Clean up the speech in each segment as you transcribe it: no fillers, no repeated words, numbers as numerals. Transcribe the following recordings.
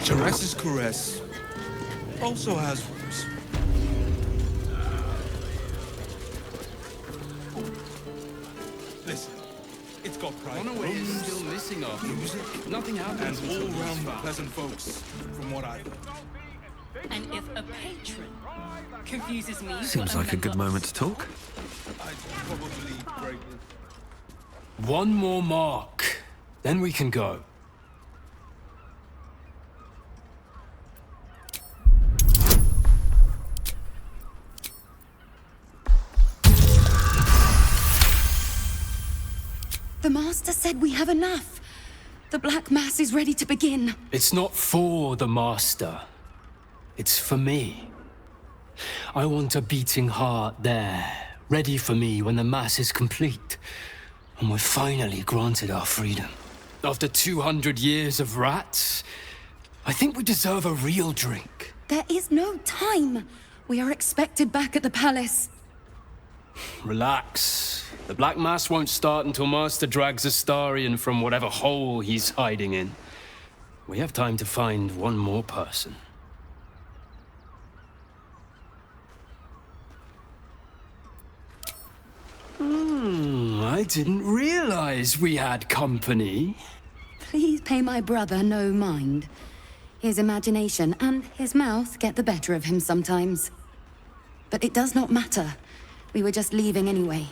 Jerez's caress also has roots. Listen, it's got private rooms, still missing our music, Nothing happens. and all-round pleasant folks, from what I've heard. And if a patron confuses me... Seems like a good moment to talk. I'd probably break... One more mark, then we can go. The Master said we have enough. The Black Mass is ready to begin. It's not for the Master. It's for me. I want a beating heart there, ready for me when the Mass is complete. And we're finally granted our freedom. After 200 years of rats, I think we deserve a real drink. There is no time. We are expected back at the palace. Relax. The Black Mass won't start until Master drags Astarion from whatever hole he's hiding in. We have time to find one more person. I didn't realize we had company. Please pay my brother no mind. His imagination and his mouth get the better of him sometimes. But it does not matter. We were just leaving anyway.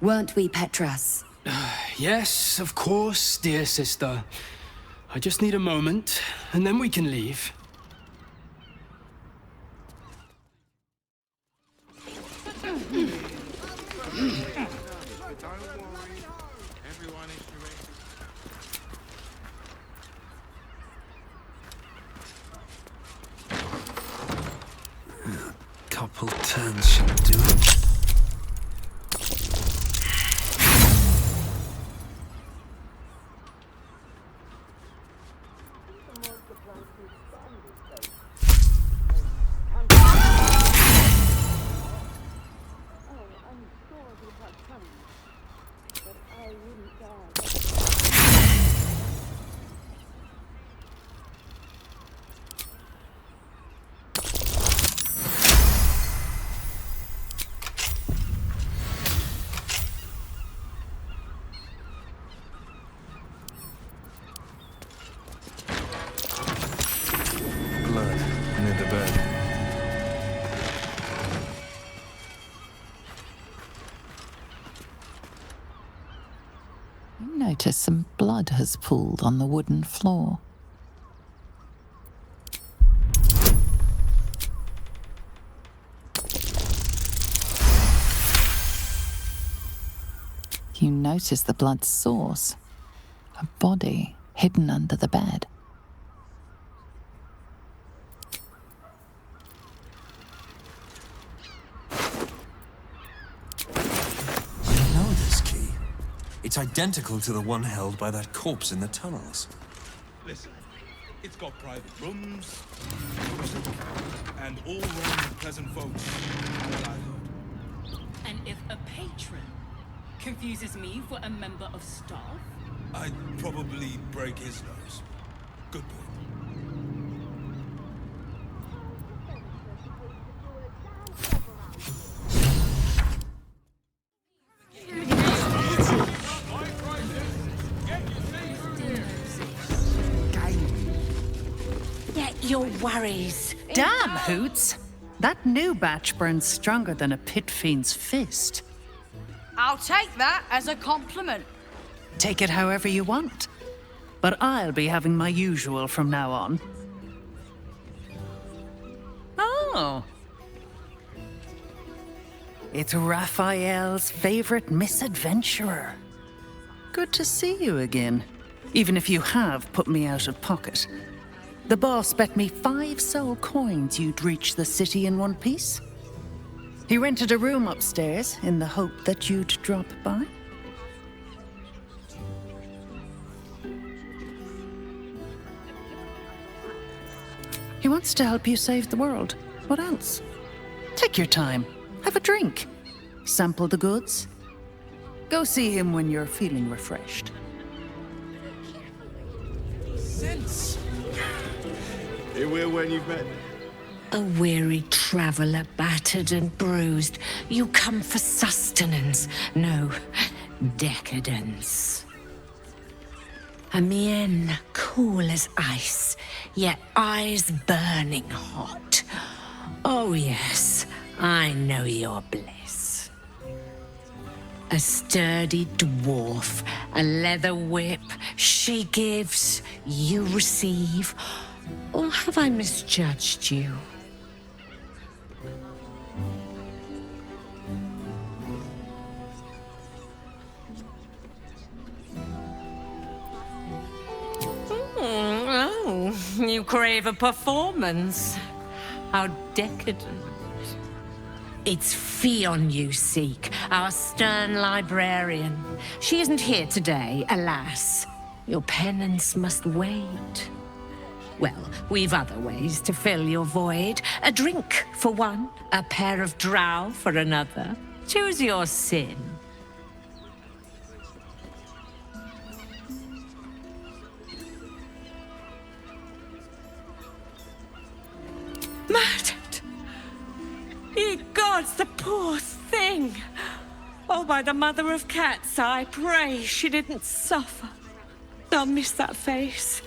Weren't we, Petras? Yes, of course, dear sister. I just need a moment, and then we can leave. Couple turns should do it. Blood near the bed. You notice some blood has pooled on the wooden floor. You notice the blood's source. A body hidden under the bed. I know this key. It's identical to the one held by that corpse in the tunnels. Listen, it's got private rooms, music, and all-round pleasant folks, from what I've heard. And if a patron confuses me for a member of staff? I'd probably break his nose. Good boy. Get your worries. Damn, Hoots! That new batch burns stronger than a pit fiend's fist. I'll take that as a compliment. Take it however you want. But I'll be having my usual from now on. Oh. It's Raphael's favorite misadventurer. Good to see you again. Even if you have put me out of pocket. The boss bet me 5 soul coins you'd reach the city in one piece. He rented a room upstairs in the hope that you'd drop by. He wants to help you save the world. What else? Take your time. Have a drink. Sample the goods. Go see him when you're feeling refreshed. Sense! Here we're when you've met. A weary traveller, battered and bruised, you come for sustenance, no decadence. A mien cool as ice, yet eyes burning hot. Oh yes, I know your bliss. A sturdy dwarf, a leather whip, she gives, you receive. Or have I misjudged you? Oh, you crave a performance. How decadent. It's Fionn you seek, our stern librarian. She isn't here today, alas. Your penance must wait. Well, we've other ways to fill your void. A drink for one, a pair of drow for another. Choose your sin. Murdered! Ye gods, the poor thing! Oh, by the mother of cats, I pray she didn't suffer. I'll miss that face.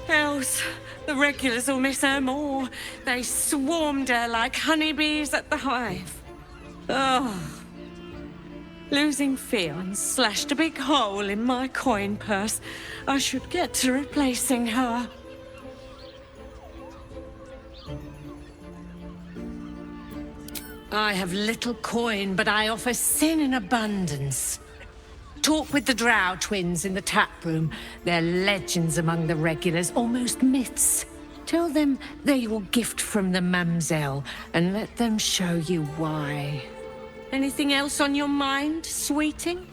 Else, the regulars will miss her more. They swarmed her like honeybees at the hive. Oh. Losing Fionn slashed a big hole in my coin purse. I should get to replacing her. I have little coin, but I offer sin in abundance. Talk with the Drow twins in the tap room. They're legends among the regulars, almost myths. Tell them they're your gift from the Mamselle, and let them show you why. Anything else on your mind, sweeting?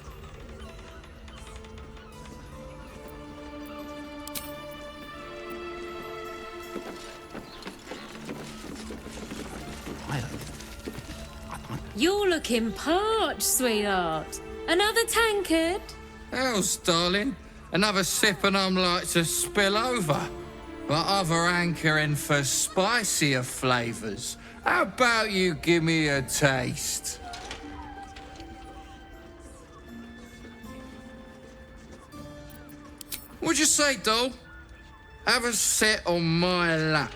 You're looking parched, sweetheart. Another tankard? Else, darling. Another sip and I'm like to spill over. But other hankering for spicier flavours. How about you give me a taste? What'd you say, doll? Have a sit on my lap.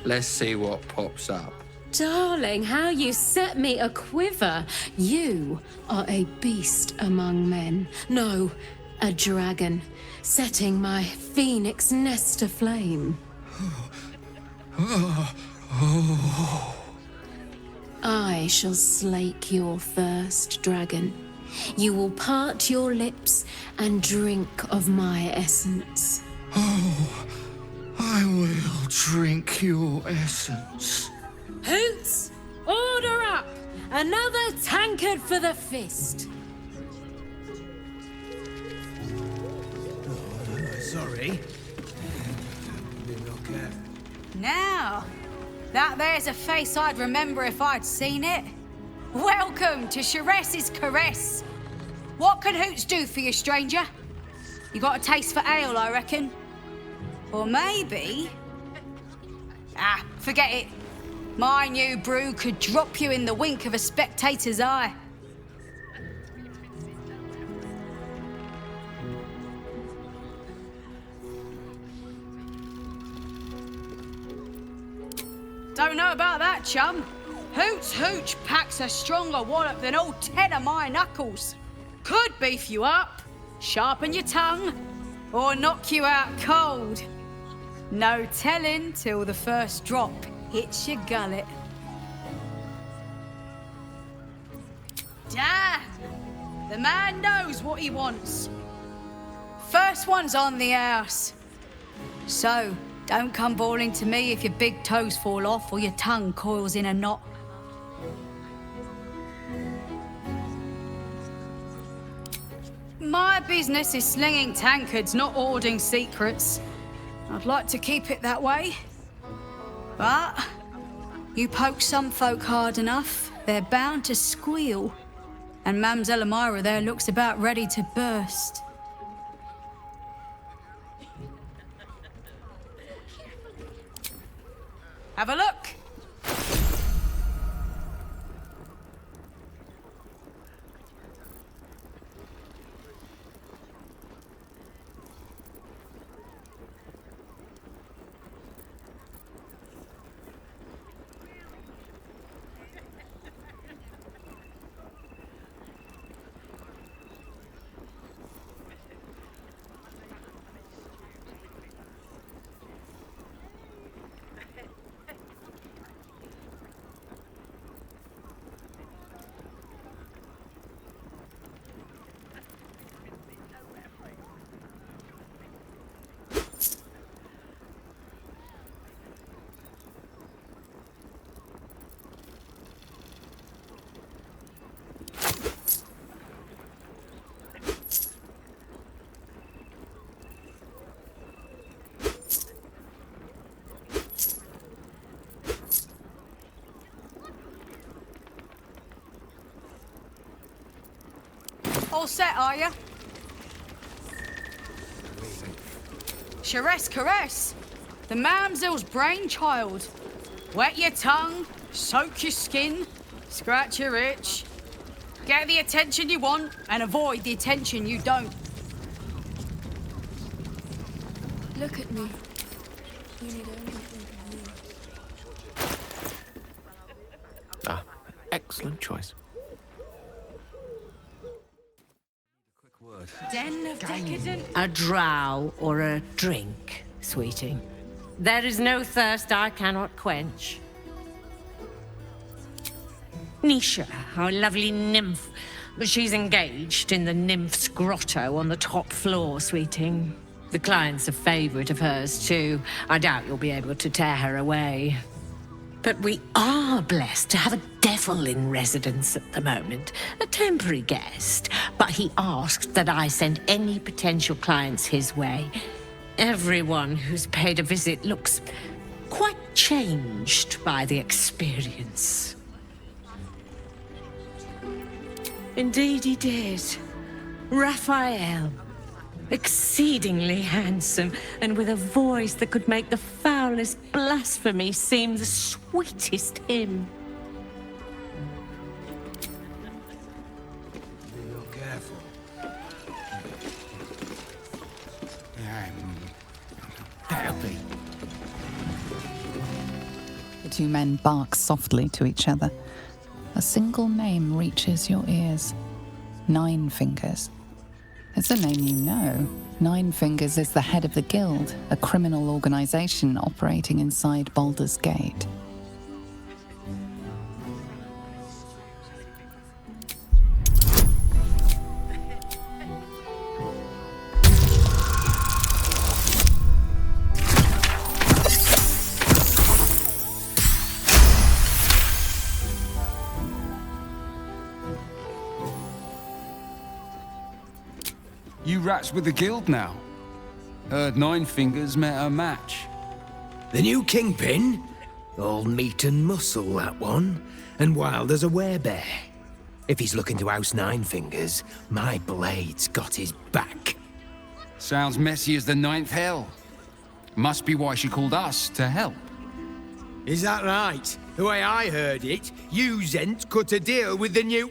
Let's see what pops up. Darling, how you set me a quiver. You are a beast among men. No, a dragon, setting my phoenix nest aflame. I shall slake your thirst, dragon. You will part your lips and drink of my essence. Oh, I will drink your essence. Hoots, order up! Another tankard for the fist. Sorry. Now, that there's a face I'd remember if I'd seen it. Welcome to Sharess's Caress. What can Hoots do for you, stranger? You got a taste for ale, I reckon? Or maybe... Ah, forget it. My new brew could drop you in the wink of a spectator's eye. Don't know about that, chum. Hoots Hooch packs a stronger wallop than all 10 of my knuckles. Could beef you up, sharpen your tongue, or knock you out cold. No telling till the first drop hits your gullet. Damn! The man knows what he wants. First one's on the house. So, don't come bawling to me if your big toes fall off or your tongue coils in a knot. My business is slinging tankards, not hoarding secrets. I'd like to keep it that way. But you poke some folk hard enough, they're bound to squeal. And Mamselle Amira there looks about ready to burst. Have a look. All set, are you? Caress, caress. The mamsel's brainchild. Wet your tongue, soak your skin, scratch your itch. Get the attention you want and avoid the attention you don't. Look at me. You need only think of you. Ah, excellent choice. Den of decadent. A drow or a drink, sweeting. There is no thirst I cannot quench. Nisha, our lovely nymph. But she's engaged in the nymph's grotto on the top floor, sweeting. The client's a favourite of hers, too. I doubt you'll be able to tear her away. But we are blessed to have a devil in residence at the moment. A temporary guest. But he asked that I send any potential clients his way. Everyone who's paid a visit looks quite changed by the experience. Indeed he did. Raphael. Exceedingly handsome, and with a voice that could make the foulest blasphemy seem the sweetest hymn. Be real careful. That'll be. The two men bark softly to each other. A single name reaches your ears. Nine Fingers. It's a name you know. Nine Fingers is the head of the Guild, a criminal organization operating inside Baldur's Gate. You rats with the guild now. Heard Nine Fingers met a match. The new kingpin? All meat and muscle, that one. And wild as a werebear. If he's looking to oust Nine Fingers, my blade's got his back. Sounds messy as the ninth hell. Must be why she called us to help. Is that right? The way I heard it, you Zent cut a deal with the new...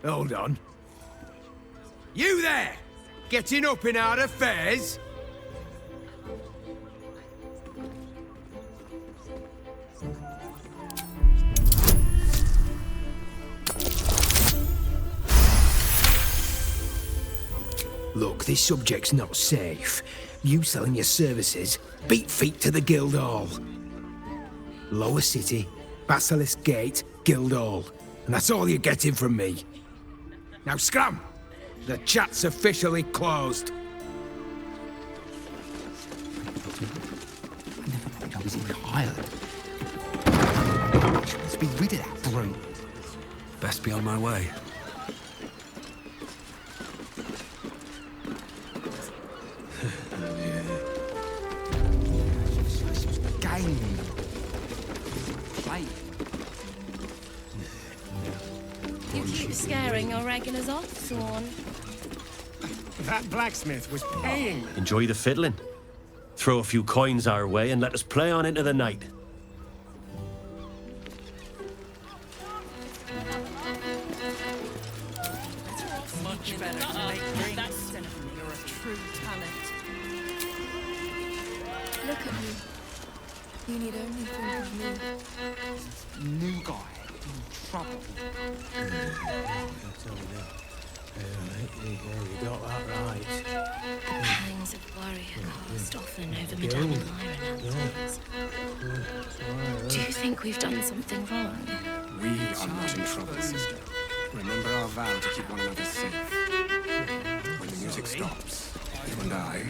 Hold on. You there! Getting up in our affairs? Look, this subject's not safe. You selling your services, beat feet to the Guildhall. Lower City, Basilisk Gate, Guildhall. And that's all you're getting from me. Now scram! The chat's officially closed. I was in hired. Let's be rid of that brute. Best be on my way. Game. Play. You keep scaring your regulars off, Sworn. That blacksmith was paying. Enjoy the fiddling. Throw a few coins our way and let us play on into the night. Look at me. You need only think of me. New guy in trouble. You got that right. Pangs of warrior cast often over Madame Lyra nowadays. Do you think we've done something wrong? We are not in trouble, sister. Remember our vow to keep one another safe. When the music stops, you and I,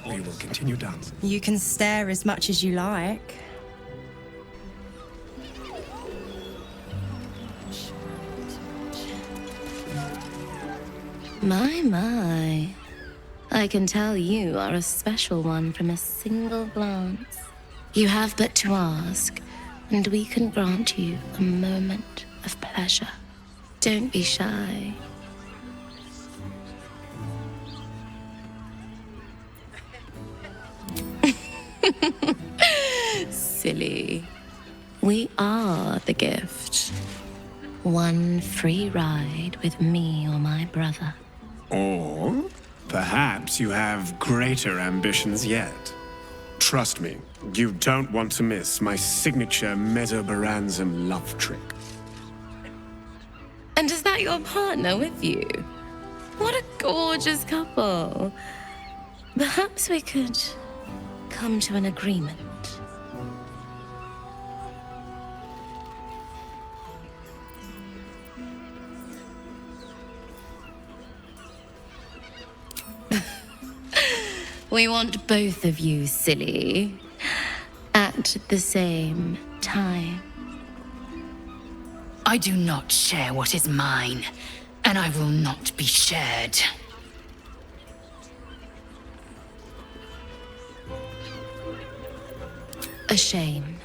we will continue dancing. You can stare as much as you like. My. I can tell you are a special one from a single glance. You have but to ask, and we can grant you a moment of pleasure. Don't be shy. Silly. We are the gift. One free ride with me or my brother. Or perhaps you have greater ambitions yet. Trust me, you don't want to miss my signature Mesobaranzum love trick. And is that your partner with you? What a gorgeous couple. Perhaps we could come to an agreement. We want both of you, silly, at the same time. I do not share what is mine, and I will not be shared. A shame.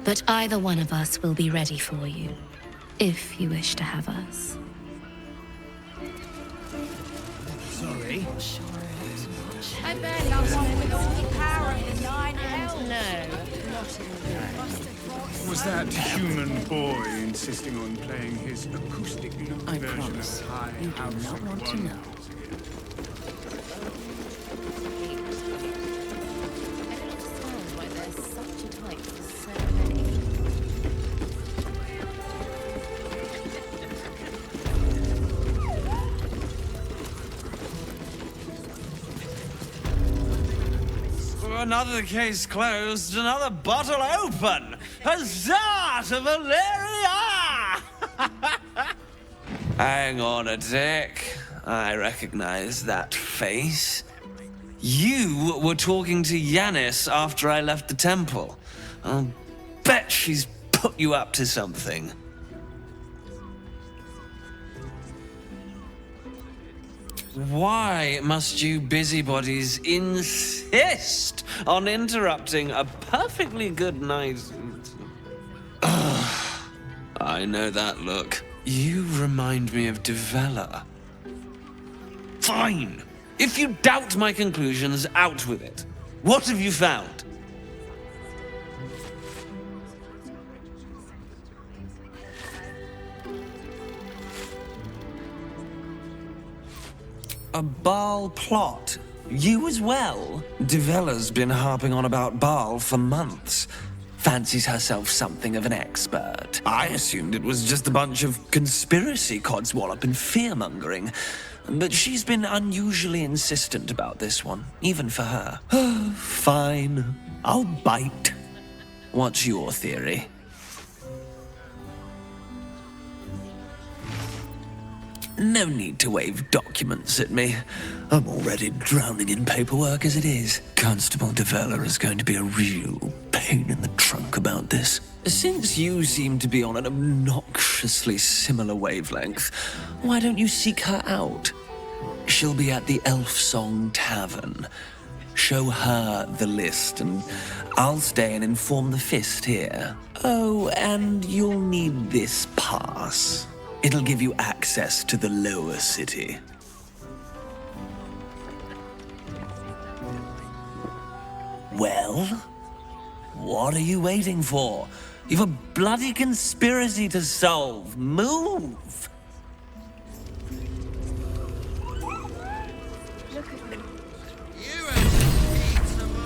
But either one of us will be ready for you, if you wish to have us. Sorry. I barely got one with all the power of the nine hells. No, not in Was that human boy insisting on playing his acoustic version of High you do House not of want to know. Wonders? why there's such a type for so many. Another case closed, another bottle open! Huzzah to Valeria! Hang on a tick. I recognize that face. You were talking to Yanis after I left the temple. I'll bet she's put you up to something. Why must you busybodies insist on interrupting a perfectly good night? I know that look. You remind me of Devella. Fine. If you doubt my conclusions, out with it. What have you found? A Baal plot? You as well? Devella's been harping on about Baal for months. Fancies herself something of an expert. I assumed it was just a bunch of conspiracy codswallop and fear-mongering. But she's been unusually insistent about this one, even for her. Fine. I'll bite. What's your theory? No need to wave documents at me. I'm already drowning in paperwork as it is. Constable Devella is going to be a real pain in the trunk about this. Since you seem to be on an obnoxiously similar wavelength, why don't you seek her out? She'll be at the Elf Song Tavern. Show her the list, and I'll stay and inform the Fist here. Oh, and you'll need this pass. It'll give you access to the lower city. Well, what are you waiting for? You've a bloody conspiracy to solve. Move! You have to eat some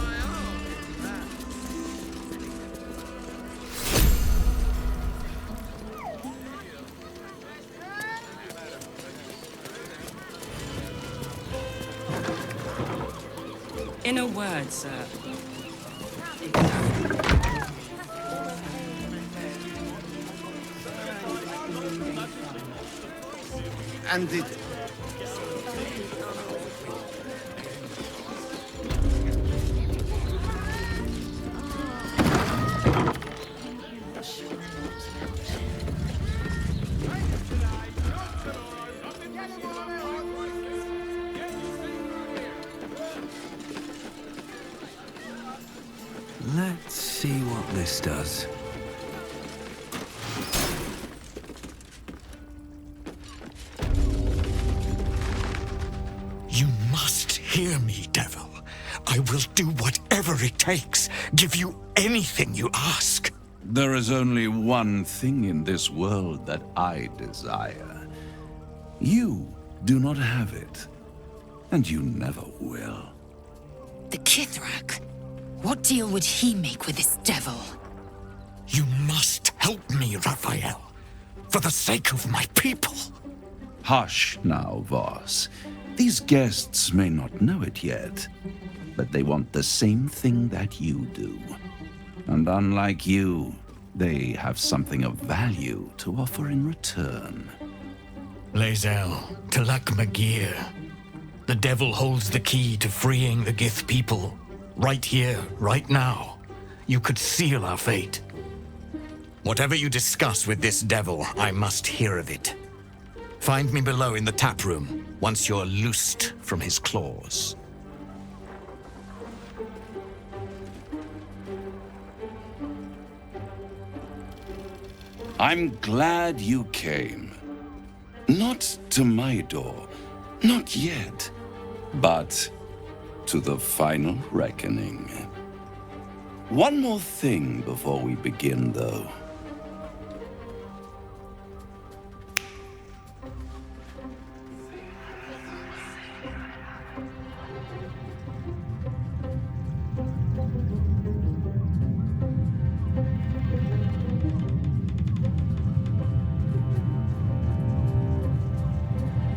In a word, sir. And did Let's see what this does. You must hear me, devil. I will do whatever it takes, give you anything you ask. There is only one thing in this world that I desire. You do not have it, and you never will. The Kithrak. What deal would he make with this devil? You must help me, Raphael, for the sake of my people. Hush now, Voss. These guests may not know it yet, but they want the same thing that you do. And unlike you, they have something of value to offer in return. Lae'zel, Talak Magir. The devil holds the key to freeing the Gith people. Right here, right now. You could seal our fate. Whatever you discuss with this devil, I must hear of it. Find me below in the tap room, once you're loosed from his claws. I'm glad you came. Not to my door, not yet, but to the final reckoning. One more thing before we begin, though.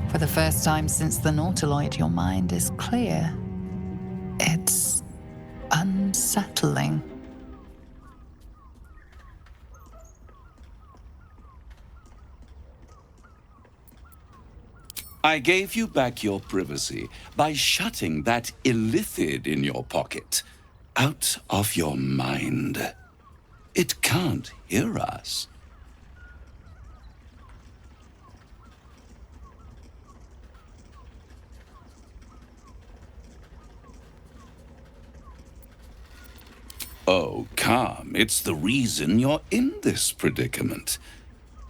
For the first time since the Nautiloid, your mind is clear. It's unsettling. I gave you back your privacy by shutting that illithid in your pocket out of your mind. It can't hear us. Oh, calm. It's the reason you're in this predicament.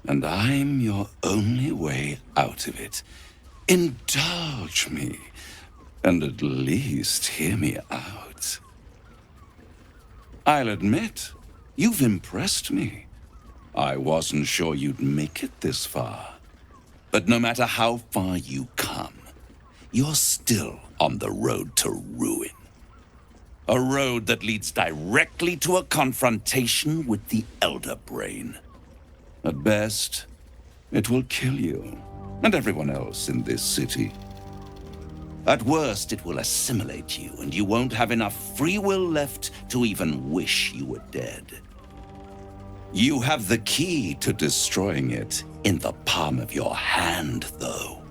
And I'm your only way out of it. Indulge me, and at least hear me out. I'll admit, you've impressed me. I wasn't sure you'd make it this far. But no matter how far you come, you're still on the road to ruin. A road that leads directly to a confrontation with the Elder Brain. At best, it will kill you and everyone else in this city. At worst, it will assimilate you, and you won't have enough free will left to even wish you were dead. You have the key to destroying it in the palm of your hand, though.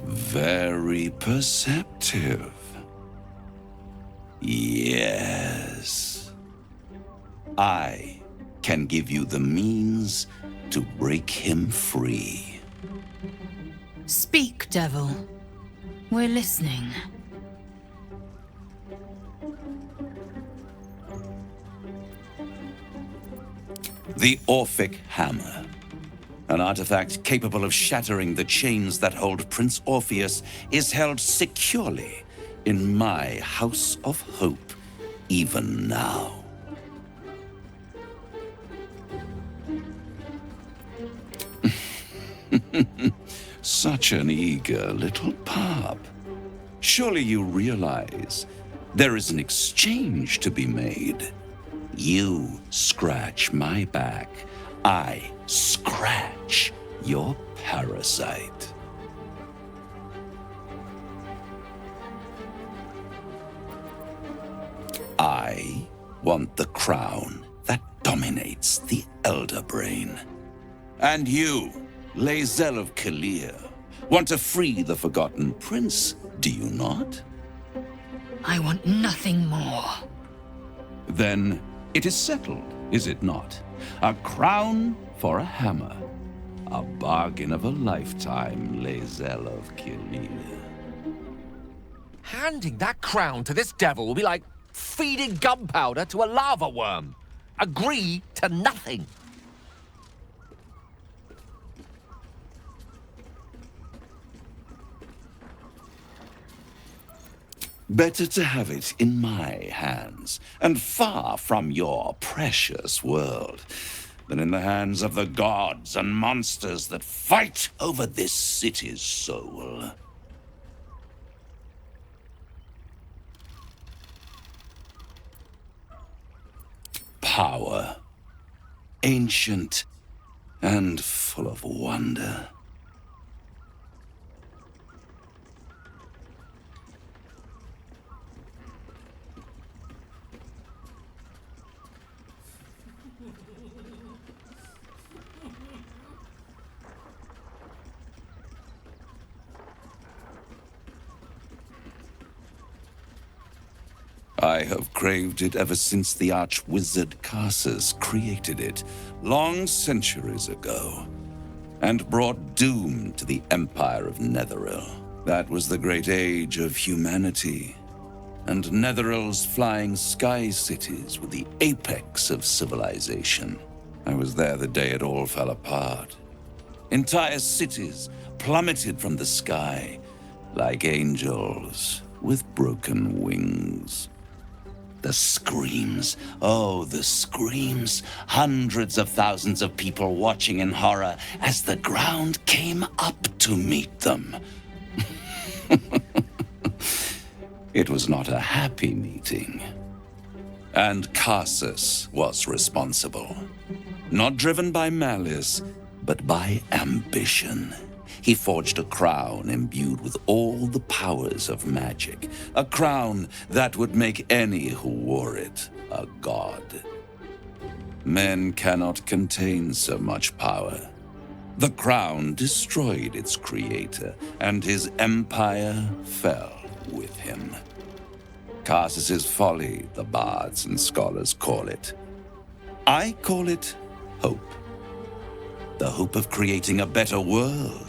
Very perceptive. Yes. I can give you the means to break him free. Speak, devil. We're listening. The Orphic Hammer. An artifact capable of shattering the chains that hold Prince Orpheus is held securely in my House of Hope, even now. Such an eager little pup. Surely you realize there is an exchange to be made. You scratch my back, I scratch your parasite. I want the crown that dominates the Elder Brain. And you, Lae'zel of Kalir, want to free the Forgotten Prince, do you not? I want nothing more. Then it is settled, is it not? A crown for a hammer. A bargain of a lifetime, Lae'zel of Kalir. Handing that crown to this devil will be like feeding gunpowder to a lava worm. Agree to nothing. Better to have it in my hands, and far from your precious world, than in the hands of the gods and monsters that fight over this city's soul. Power, ancient and full of wonder. I have craved it ever since the arch-wizard Karsus created it, long centuries ago, and brought doom to the Empire of Netheril. That was the great age of humanity, and Netheril's flying sky cities were the apex of civilization. I was there the day it all fell apart. Entire cities plummeted from the sky, like angels with broken wings. The screams, oh, the screams. Hundreds of thousands of people watching in horror as the ground came up to meet them. It was not a happy meeting. And Karsus was responsible. Not driven by malice, but by ambition. He forged a crown imbued with all the powers of magic. A crown that would make any who wore it a god. Men cannot contain so much power. The crown destroyed its creator, and his empire fell with him. Karsus's folly, the bards and scholars call it. I call it hope. The hope of creating a better world,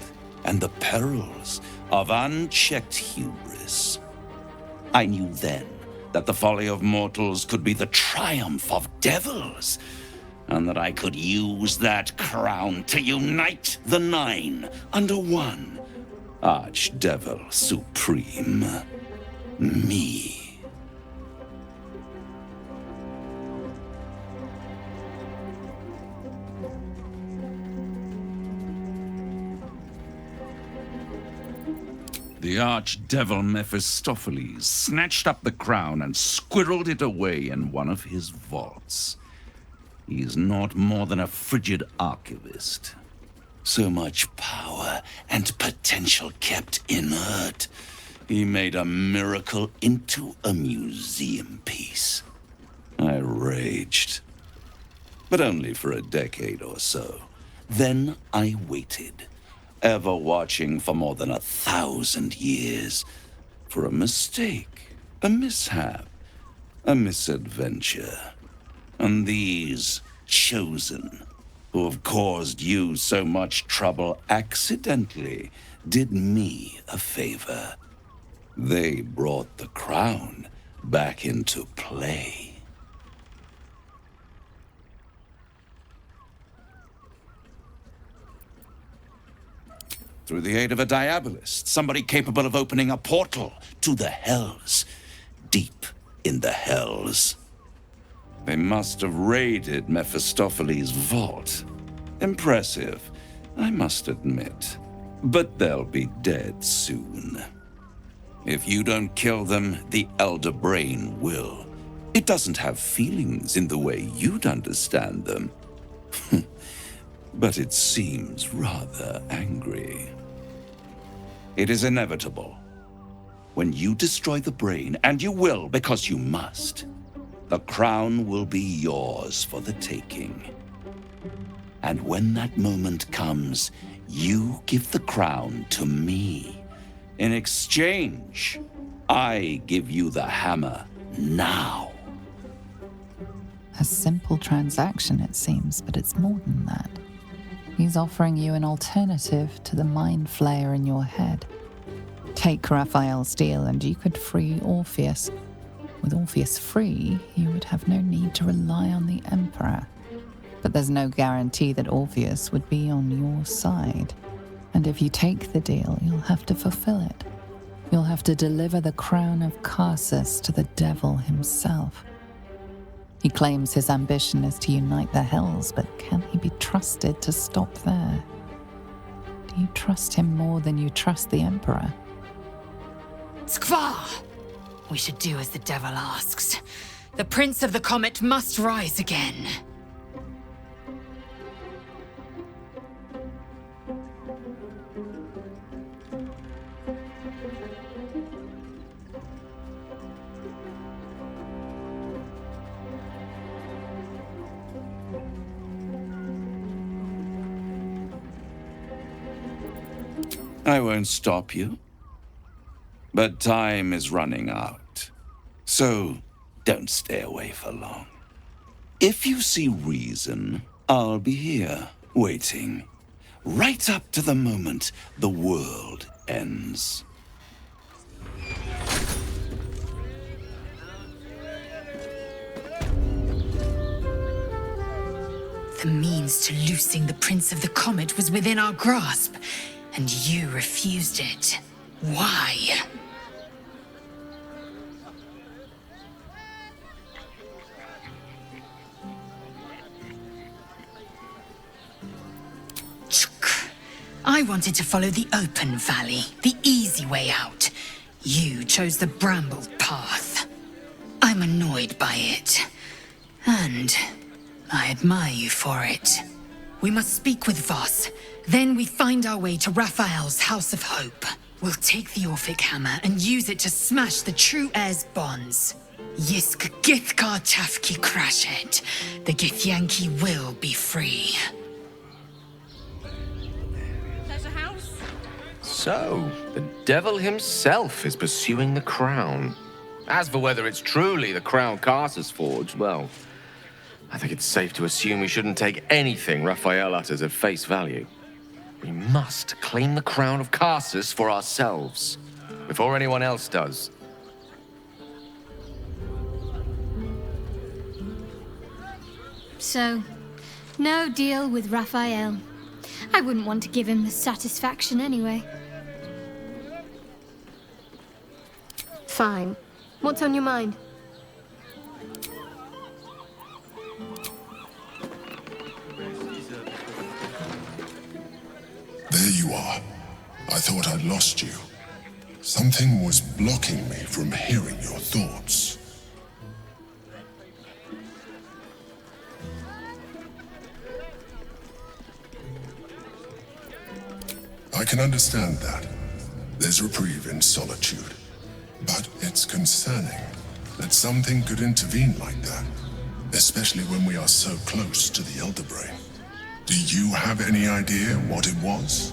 and the perils of unchecked hubris. I knew then that the folly of mortals could be the triumph of devils, and that I could use that crown to unite the Nine under one Archdevil Supreme. Me. The archdevil Mephistopheles snatched up the crown and squirreled it away in one of his vaults. He is not more than a frigid archivist. So much power and potential kept inert. He made a miracle into a museum piece. I raged. But only for a decade or so. Then I waited. Ever watching for more than 1,000 years, for a mistake, a mishap, a misadventure. And these chosen, who have caused you so much trouble accidentally, did me a favor. They brought the crown back into play. Through the aid of a diabolist, somebody capable of opening a portal to the Hells, deep in the Hells. They must have raided Mephistopheles' vault. Impressive, I must admit. But they'll be dead soon. If you don't kill them, the Elder Brain will. It doesn't have feelings in the way you'd understand them. But it seems rather angry. It is inevitable. When you destroy the brain, and you will because you must, the crown will be yours for the taking. And when that moment comes, you give the crown to me. In exchange, I give you the hammer now. A simple transaction, it seems, but it's more than that. He's offering you an alternative to the mind flayer in your head. Take Raphael's deal and you could free Orpheus. With Orpheus free, you would have no need to rely on the Emperor. But there's no guarantee that Orpheus would be on your side. And if you take the deal, you'll have to fulfill it. You'll have to deliver the crown of Carsus to the devil himself. He claims his ambition is to unite the Hells, but can he be trusted to stop there? Do you trust him more than you trust the Emperor? Skvar! We should do as the devil asks. The Prince of the Comet must rise again. I won't stop you. But time is running out. So don't stay away for long. If you see reason, I'll be here, waiting. Right up to the moment the world ends. The means to loosing the Prince of the Comet was within our grasp, and you refused it. Why? I wanted to follow the open valley, the easy way out. You chose the brambled path. I'm annoyed by it, and I admire you for it. We must speak with Voss. Then we find our way to Raphael's House of Hope. We'll take the Orphic Hammer and use it to smash the true heir's bonds. Yisk Githkar Tafki Krashet. The Githyanki will be free. So, the devil himself is pursuing the crown. As for whether it's truly the crown Carsus forged, well, I think it's safe to assume we shouldn't take anything Raphael utters at face value. We must claim the crown of Carsus for ourselves, before anyone else does. So, no deal with Raphael. I wouldn't want to give him the satisfaction anyway. Fine. What's on your mind? There you are. I thought I'd lost you. Something was blocking me from hearing your thoughts. I can understand that. There's reprieve in solitude. But it's concerning that something could intervene like that, especially when we are so close to the Elder Brain. Do you have any idea what it was?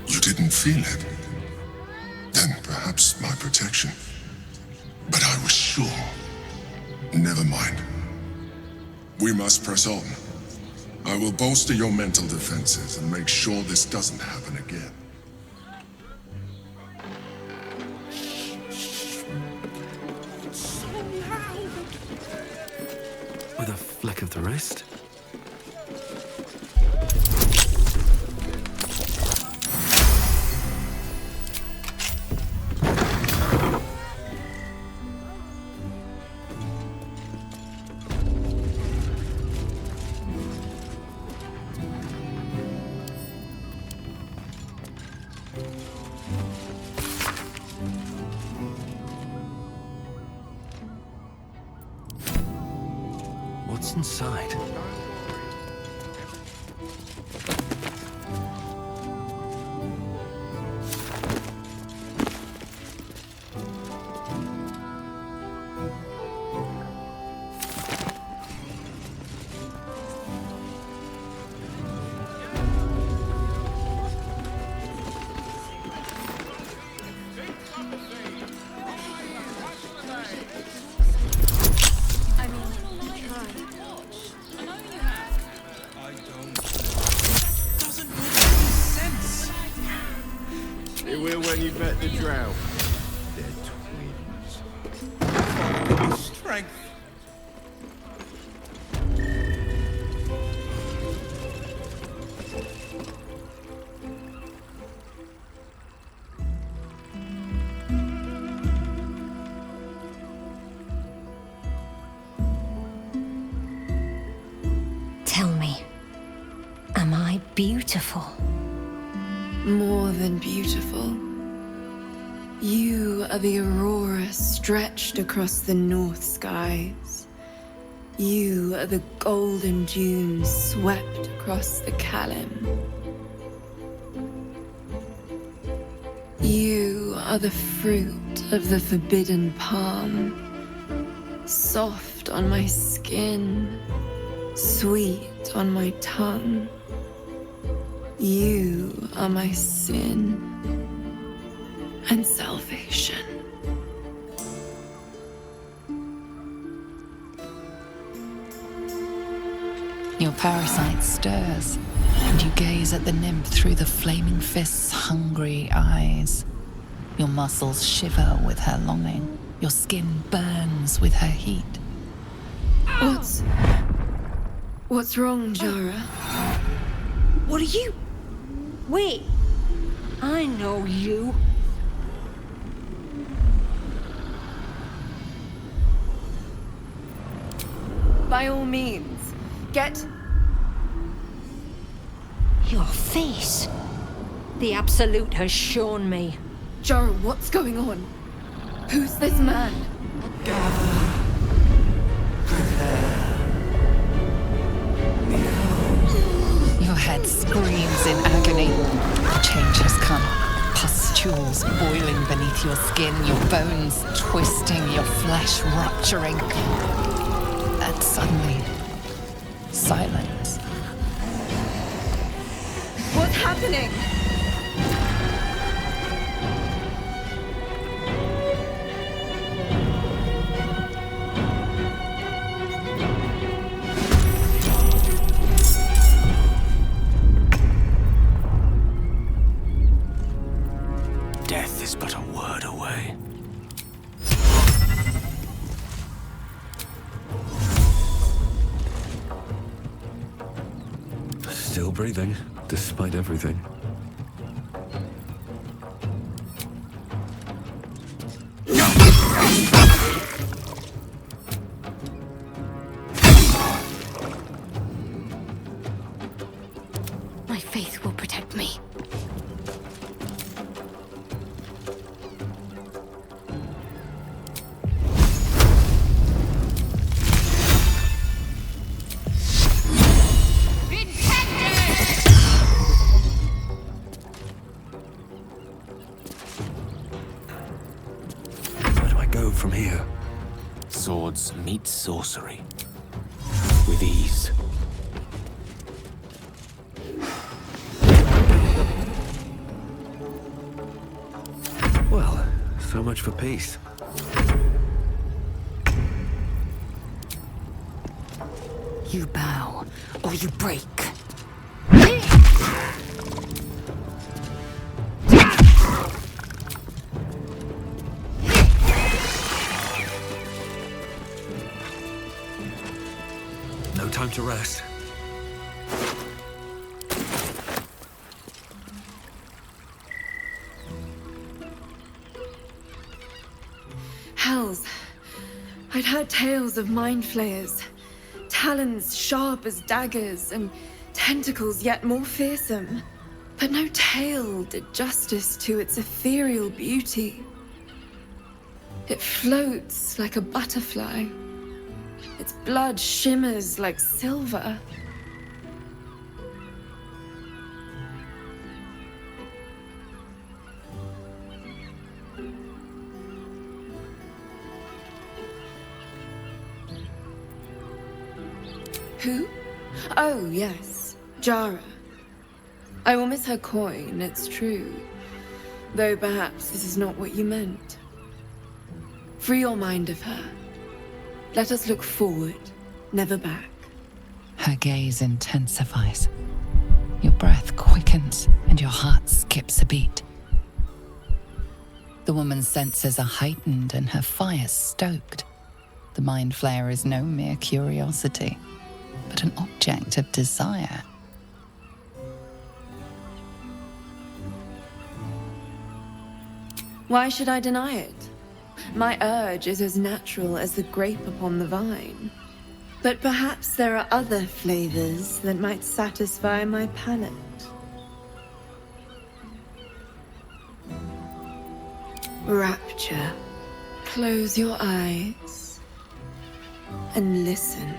You didn't feel it? Then perhaps my protection. But I was sure. Never mind. We must press on. I will bolster your mental defenses and make sure this doesn't happen again. With a flick of the wrist? What's inside? It will when you've met the drow. They're twins. Strength. Tell me, am I beautiful? More than beautiful. You are the aurora stretched across the north skies. You are the golden dunes swept across the Kalim. You are the fruit of the forbidden palm, soft on my skin, sweet on my tongue. You are my sin and salvation. Your parasite stirs, and you gaze at the nymph through the flaming fist's hungry eyes. Your muscles shiver with her longing. Your skin burns with her heat. What's wrong, Jara? What are you? Wait, I know you. By all means, get... Your face. The Absolute has shown me. Jara, what's going on? Who's this man? Your head screams in agony. The change has come. Pustules boiling beneath your skin, your bones twisting, your flesh rupturing. And suddenly, silence. What's happening? Death is but a word away. Still breathing, despite everything. My faith will protect me. Where do I go from here? Swords meet sorcery. With ease. Well, so much for peace. You bow, or you break. No time to rest. Hells. I'd heard tales of mind flayers. Talons sharp as daggers and tentacles yet more fearsome. But no tale did justice to its ethereal beauty. It floats like a butterfly, Its blood shimmers like silver. Who? Oh, yes, Jara. I will miss her coin, it's true. Though perhaps this is not what you meant. Free your mind of her. Let us look forward, never back. Her gaze intensifies. Your breath quickens and your heart skips a beat. The woman's senses are heightened and her fire stoked. The mind flayer is no mere curiosity, but an object of desire. Why should I deny it? My urge is as natural as the grape upon the vine. But perhaps there are other flavors that might satisfy my palate. Rapture. Close your eyes and listen.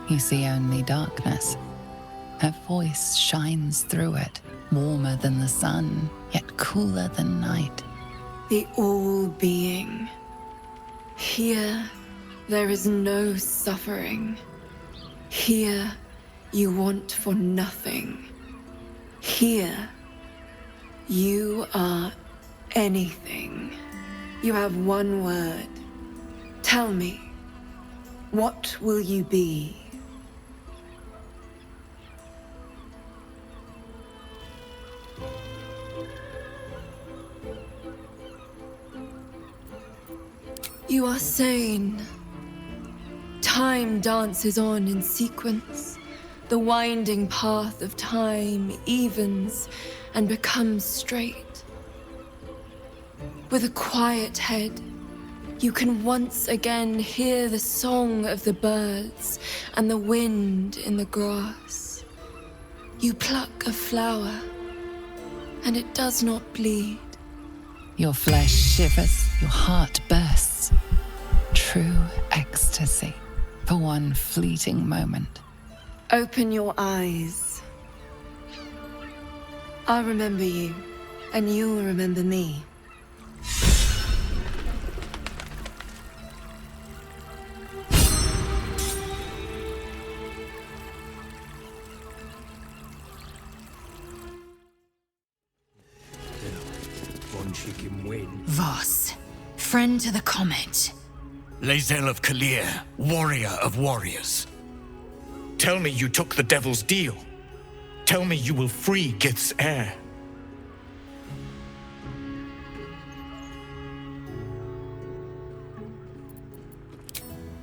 You see only darkness. Her voice shines through it, warmer than the sun, yet cooler than night. The all-being. Here, there is no suffering. Here, you want for nothing. Here, you are anything. You have one word. Tell me, what will you be? You are sane. Time dances on in sequence. The winding path of time evens and becomes straight. With a quiet head, you can once again hear the song of the birds and the wind in the grass. You pluck a flower, and it does not bleed. Your flesh shivers, your heart bursts. True ecstasy for one fleeting moment. Open your eyes. I'll remember you, and you'll remember me. One chicken win. Voss, friend to the comet. Lae'zel of Kalir, warrior of warriors. Tell me you took the devil's deal. Tell me you will free Gith's heir.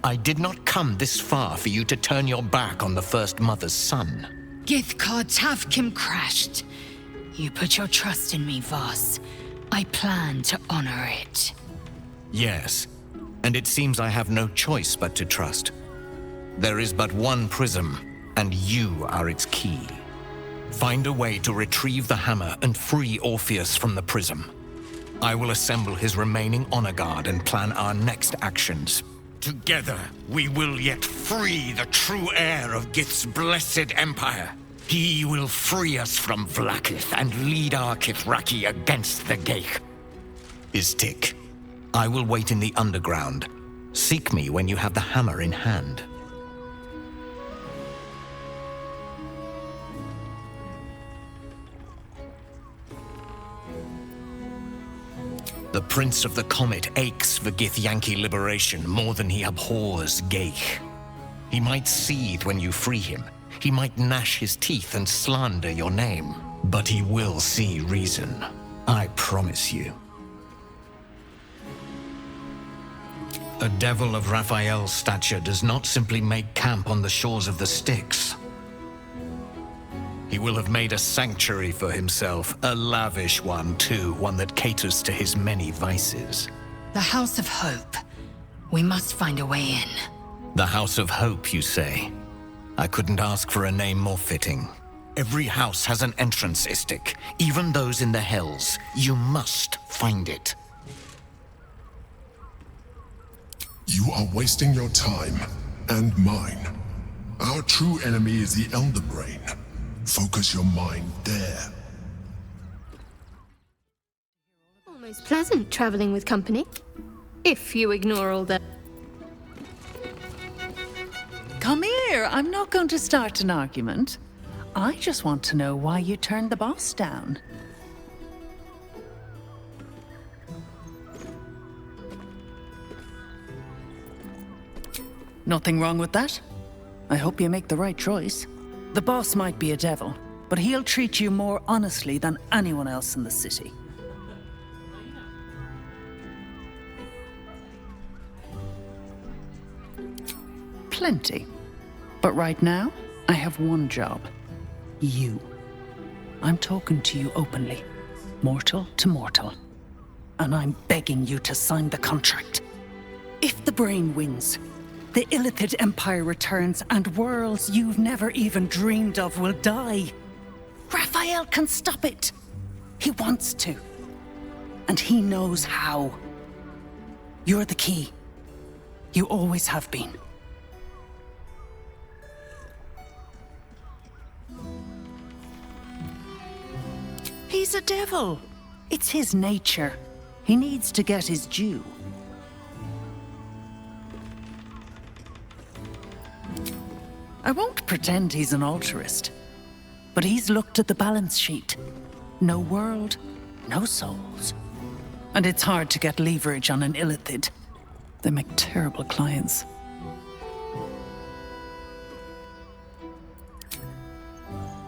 I did not come this far for you to turn your back on the First Mother's son. Githkar Tavkim crashed. You put your trust in me, Voss. I plan to honor it. Yes, and it seems I have no choice but to trust. There is but one prism, and you are its key. Find a way to retrieve the hammer and free Orpheus from the prism. I will assemble his remaining honor guard and plan our next actions. Together, we will yet free the true heir of Gith's blessed empire. He will free us from Vlaakith and lead our Kithraki against the Geich. Istik, I will wait in the underground. Seek me when you have the hammer in hand. The Prince of the Comet aches for Githyanki liberation more than he abhors Geich. He might seethe when you free him. He might gnash his teeth and slander your name. But he will see reason. I promise you. A devil of Raphael's stature does not simply make camp on the shores of the Styx. He will have made a sanctuary for himself, a lavish one too, one that caters to his many vices. The House of Hope. We must find a way in. The House of Hope, you say? I couldn't ask for a name more fitting. Every house has an entrance, Istik, even those in the Hells. You must find it. You are wasting your time, and mine. Our true enemy is the Elder Brain. Focus your mind there. Almost pleasant traveling with company. If you ignore all the... Come here. I'm not going to start an argument. I just want to know why you turned the boss down. Nothing wrong with that. I hope you make the right choice. The boss might be a devil, but he'll treat you more honestly than anyone else in the city. Plenty. But right now, I have one job. You. I'm talking to you openly. Mortal to mortal. And I'm begging you to sign the contract. If the brain wins, the Illithid Empire returns and worlds you've never even dreamed of will die. Raphael can stop it. He wants to. And he knows how. You're the key. You always have been. He's a devil. It's his nature. He needs to get his due. I won't pretend he's an altruist, but he's looked at the balance sheet. No world, no souls. And it's hard to get leverage on an Illithid. They make terrible clients.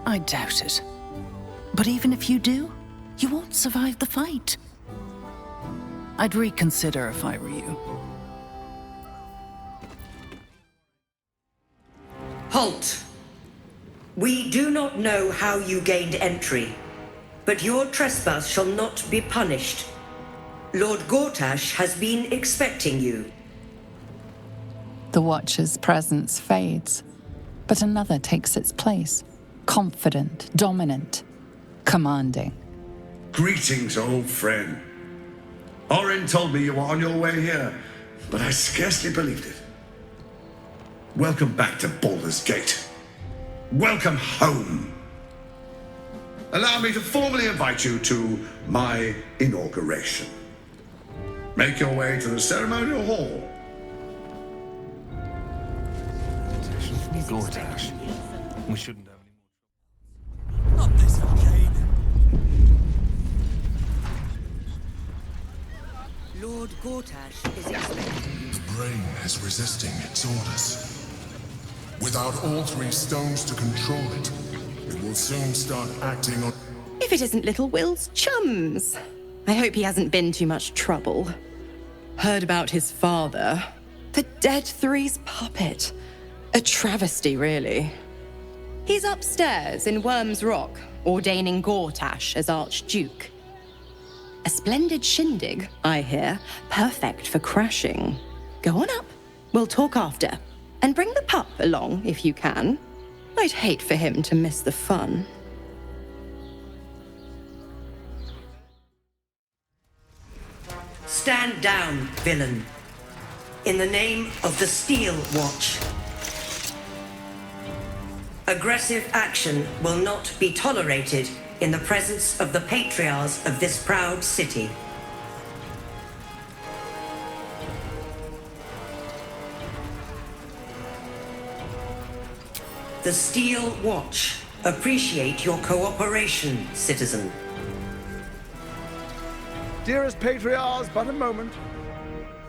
I doubt it. But even if you do, you won't survive the fight. I'd reconsider if I were you. Halt! We do not know how you gained entry, but your trespass shall not be punished. Lord Gortash has been expecting you. The Watcher's presence fades, but another takes its place. Confident, dominant, commanding. Greetings, old friend. Orin told me you were on your way here, but I scarcely believed it. Welcome back to Baldur's Gate. Welcome home. Allow me to formally invite you to my inauguration. Make your way to the ceremonial hall. Gortash. We shouldn't have any more. Not this arcade. Lord Gortash is expecting you. The brain is resisting its orders. Without all 3 stones to control it, it will soon start acting on... If it isn't little Will's chums. I hope he hasn't been too much trouble. Heard about his father. The Dead Three's puppet. A travesty, really. He's upstairs in Worm's Rock, ordaining Gortash as Archduke. A splendid shindig, I hear. Perfect for crashing. Go on up. We'll talk after. And bring the pup along, if you can. I'd hate for him to miss the fun. Stand down, villain. In the name of the Steel Watch. Aggressive action will not be tolerated in the presence of the patriarchs of this proud city. The Steel Watch appreciate your cooperation, citizen. Dearest patriarchs, but a moment.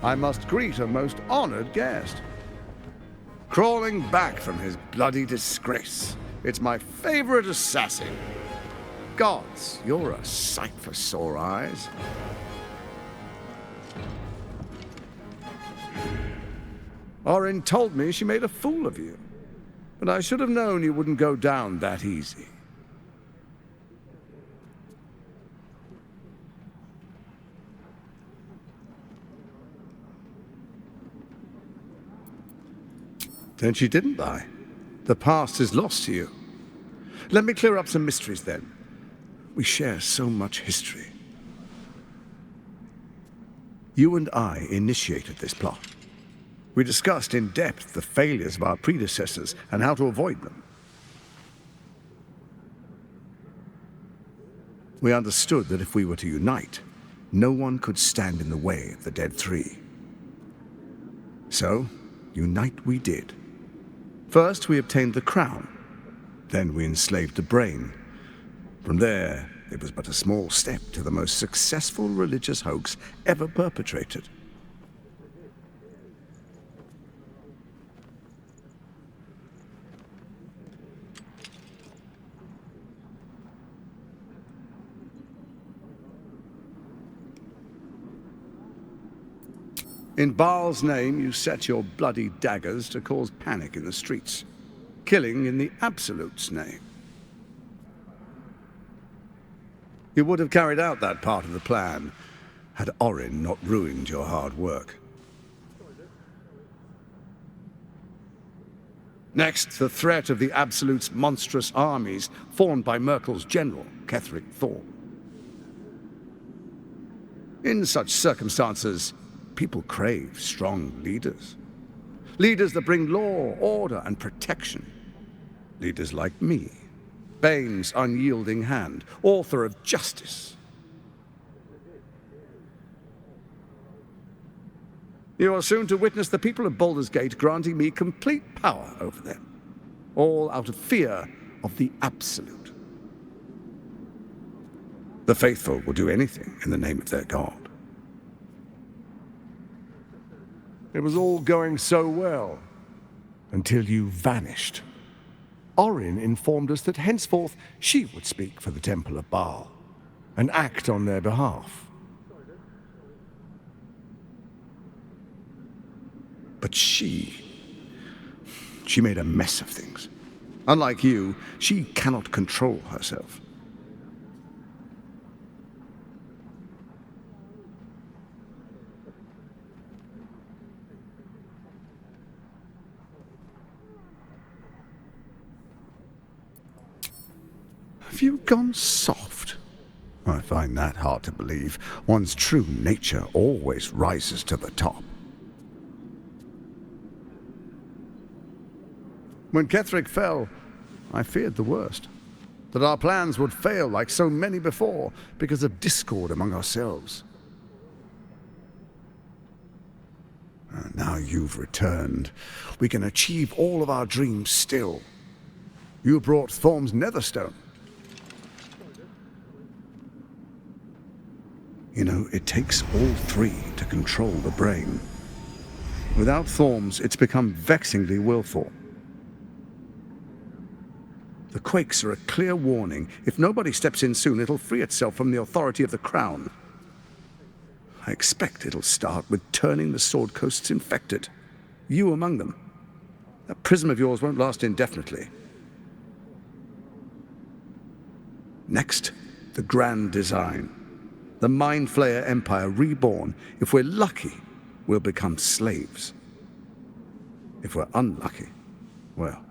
I must greet a most honored guest. Crawling back from his bloody disgrace. It's my favorite assassin. Gods, you're a sight for sore eyes. Orin told me she made a fool of you. But I should have known you wouldn't go down that easy. Then she didn't lie. The past is lost to you. Let me clear up some mysteries then. We share so much history. You and I initiated this plot. We discussed in depth the failures of our predecessors and how to avoid them. We understood that if we were to unite, no one could stand in the way of the Dead Three. So, unite we did. First, we obtained the crown. Then we enslaved the brain. From there, it was but a small step to the most successful religious hoax ever perpetrated. In Baal's name, you set your bloody daggers to cause panic in the streets, killing in the Absolute's name. You would have carried out that part of the plan had Orin not ruined your hard work. Next, the threat of the Absolute's monstrous armies formed by Merkel's general, Ketheric Thorn. In such circumstances, people crave strong leaders. Leaders that bring law, order, and protection. Leaders like me, Bane's unyielding hand, author of justice. You are soon to witness the people of Baldur's Gate granting me complete power over them, all out of fear of the Absolute. The faithful will do anything in the name of their god. It was all going so well, until you vanished. Orin informed us that henceforth she would speak for the Temple of Baal, and act on their behalf. But she made a mess of things. Unlike you, she cannot control herself. Have you gone soft? I find that hard to believe. One's true nature always rises to the top. When Ketheric fell, I feared the worst. That our plans would fail like so many before because of discord among ourselves. Now you've returned. We can achieve all of our dreams still. You brought Thorm's Netherstone. You know, it takes all three to control the brain. Without Thorm's, it's become vexingly willful. The quakes are a clear warning. If nobody steps in soon, it'll free itself from the authority of the Crown. I expect it'll start with turning the Sword Coasts infected. You among them. That prism of yours won't last indefinitely. Next, the grand design. The Mind Flayer Empire reborn. If we're lucky, we'll become slaves. If we're unlucky, well,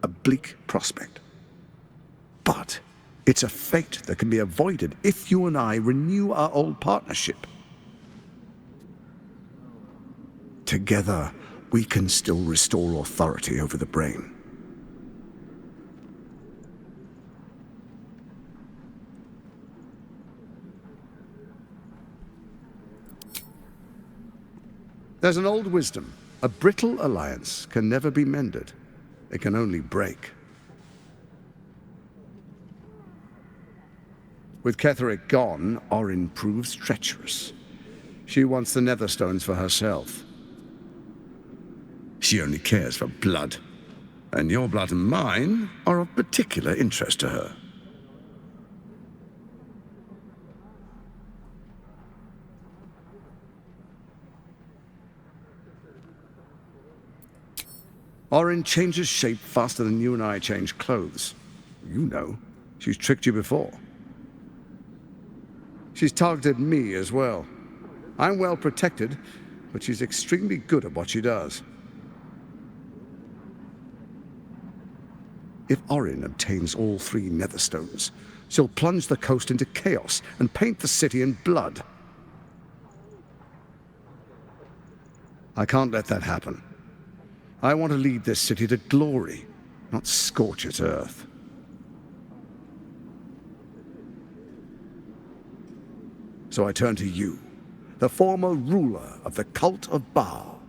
a bleak prospect. But it's a fate that can be avoided if you and I renew our old partnership. Together, we can still restore authority over the brain. There's an old wisdom. A brittle alliance can never be mended. It can only break. With Ketheric gone, Orin proves treacherous. She wants the Netherstones for herself. She only cares for blood. And your blood and mine are of particular interest to her. Orin changes shape faster than you and I change clothes. You know, she's tricked you before. She's targeted me as well. I'm well protected, but she's extremely good at what she does. If Orin obtains all three Netherstones, she'll plunge the coast into chaos and paint the city in blood. I can't let that happen. I want to lead this city to glory, not scorch its earth. So I turn to you, the former ruler of the cult of Baal.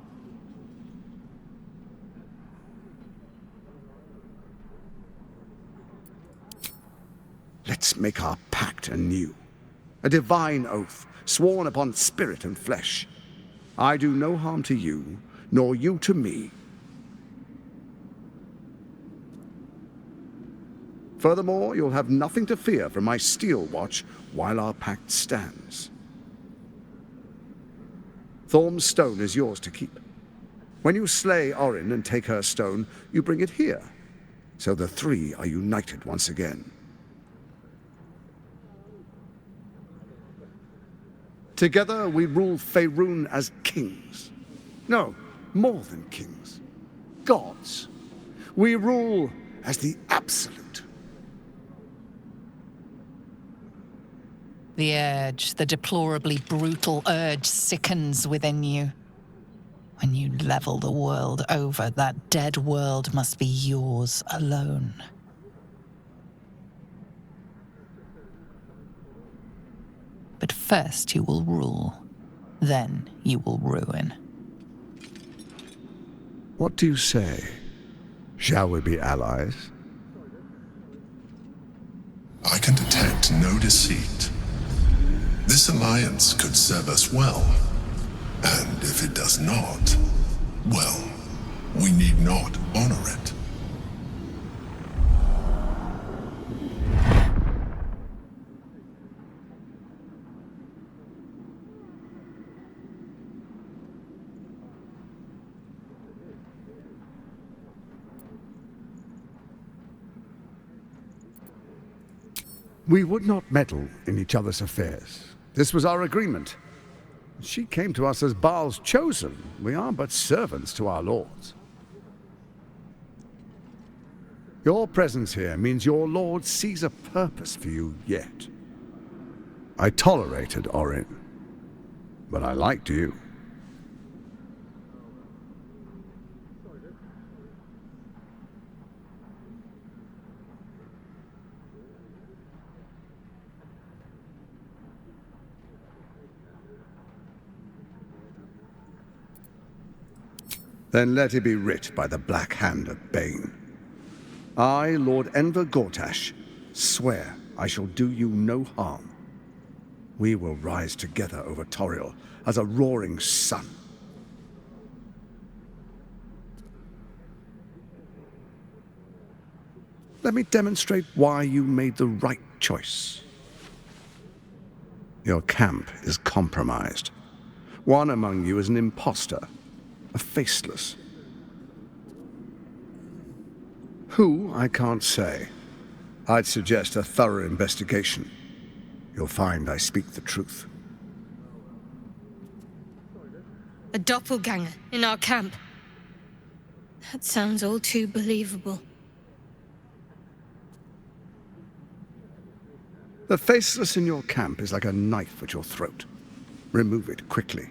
Let's make our pact anew, a divine oath sworn upon spirit and flesh. I do no harm to you, nor you to me. Furthermore, you'll have nothing to fear from my steel watch while our pact stands. Thorm's stone is yours to keep. When you slay Orin and take her stone, you bring it here, so the three are united once again. Together we rule Faerun as kings. No, more than kings. Gods. We rule as the absolute. The urge, the deplorably brutal urge, sickens within you. When you level the world over, that dead world must be yours alone. But first you will rule, then you will ruin. What do you say? Shall we be allies? I can detect no deceit. This alliance could serve us well. And if it does not, well, we need not honor it. We would not meddle in each other's affairs. This was our agreement. She came to us as Baal's chosen. We are but servants to our lords. Your presence here means your lord sees a purpose for you yet. I tolerated Orin, but I liked you. Then let it be writ by the black hand of Bane. I, Lord Enver Gortash, swear I shall do you no harm. We will rise together over Toriel as a roaring sun. Let me demonstrate why you made the right choice. Your camp is compromised. One among you is an imposter. A faceless. Who, I can't say. I'd suggest a thorough investigation. You'll find I speak the truth. A doppelganger in our camp. That sounds all too believable. The faceless in your camp is like a knife at your throat. Remove it quickly,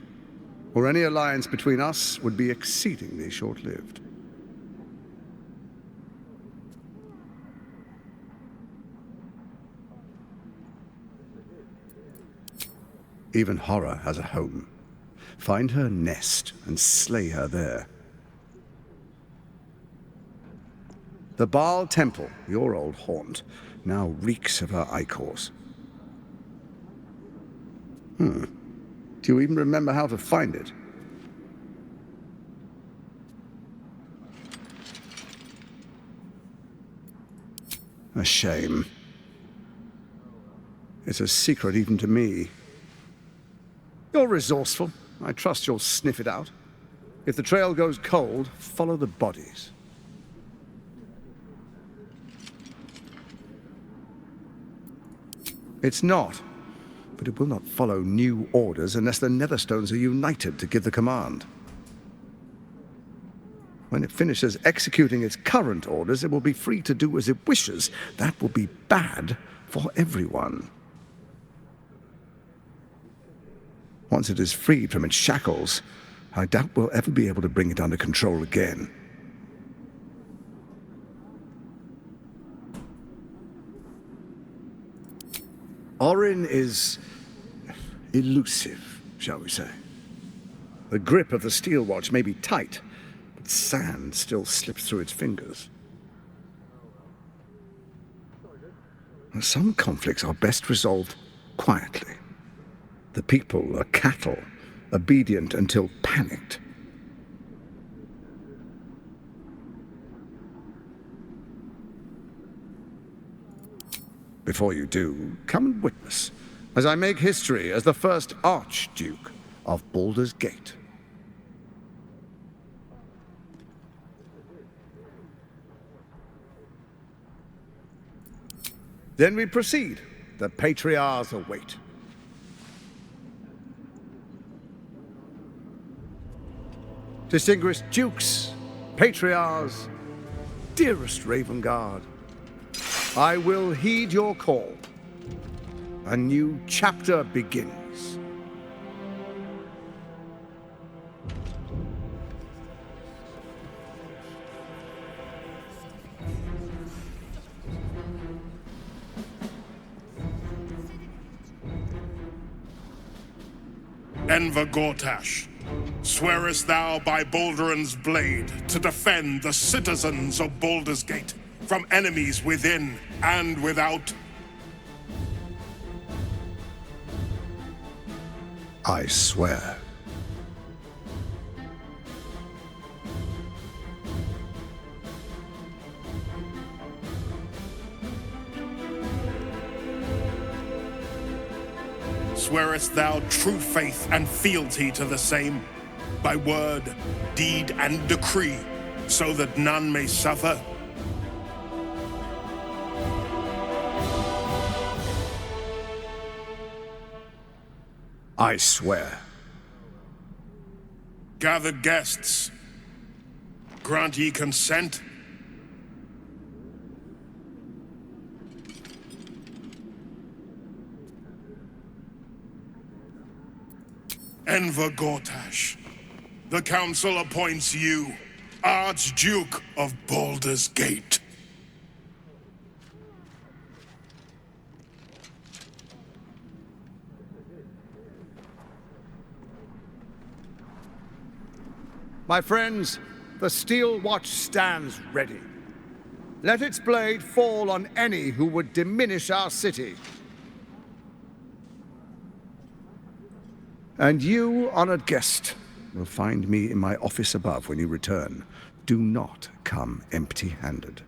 or any alliance between us would be exceedingly short-lived. Even horror has a home. Find her nest and slay her there. The Baal Temple, your old haunt, now reeks of her ichors. Do you even remember how to find it? A shame. It's a secret even to me. You're resourceful. I trust you'll sniff it out. If the trail goes cold, follow the bodies. It's not, but it will not follow new orders unless the Netherstones are united to give the command. When it finishes executing its current orders, it will be free to do as it wishes. That will be bad for everyone. Once it is freed from its shackles, I doubt we'll ever be able to bring it under control again. Orin is elusive, shall we say. The grip of the steel watch may be tight, but sand still slips through its fingers. Some conflicts are best resolved quietly. The people are cattle, obedient until panicked. Before you do, come and witness as I make history as the first Archduke of Baldur's Gate. Then we proceed. The patriarchs await. Distinguished dukes, patriarchs, dearest Ravengard, I will heed your call. A new chapter begins. Enver Gortash, swearest thou by Balduran's blade to defend the citizens of Baldur's Gate from enemies within and without? I swear. Swearest thou true faith and fealty to the same, by word, deed, and decree, so that none may suffer? I swear. Gathered guests, grant ye consent? Enver Gortash, the Council appoints you Archduke of Baldur's Gate. My friends, the steel watch stands ready. Let its blade fall on any who would diminish our city. And you, honored guest, will find me in my office above when you return. Do not come empty-handed.